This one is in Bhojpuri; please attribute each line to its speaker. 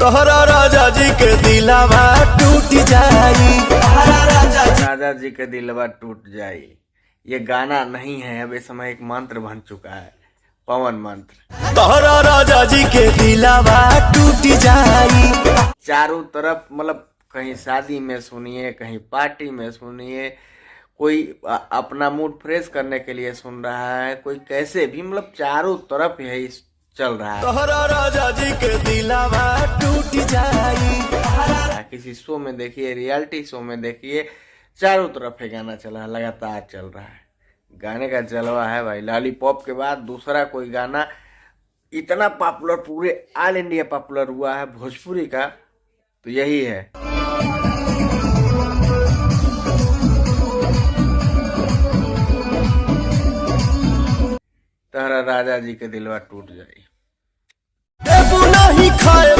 Speaker 1: तोहरा राजा जी के दिलवा टूट जाई,
Speaker 2: राजा जी के दिलवा टूट जाई ये गाना नहीं है, अब इस समय एक मंत्र बन चुका है, पवन मंत्र।
Speaker 1: तोहरा राजा जी के दिलवा टूट जाई।
Speaker 2: चारों तरफ मतलब कहीं शादी में सुनिए, कहीं पार्टी में सुनिए, कोई अपना मूड फ्रेश करने के लिए सुन रहा है, कोई कैसे भी, मतलब चारों तरफ यही चल रहा है।
Speaker 1: तोहरा राजा जी के दिलवा टूट जाई।
Speaker 2: किसी शो में देखिए, रियलिटी शो में देखिए, चारों तरफ ये गाना चला है, लगातार चल रहा है। गाने का जलवा है भाई। लॉलीपॉप के बाद दूसरा कोई गाना इतना पॉपुलर, पूरे ऑल इंडिया पॉपुलर हुआ है भोजपुरी का, तो यही है। तोहरा राजा जी के दिलवा टूट जाई।
Speaker 1: नहीं खाए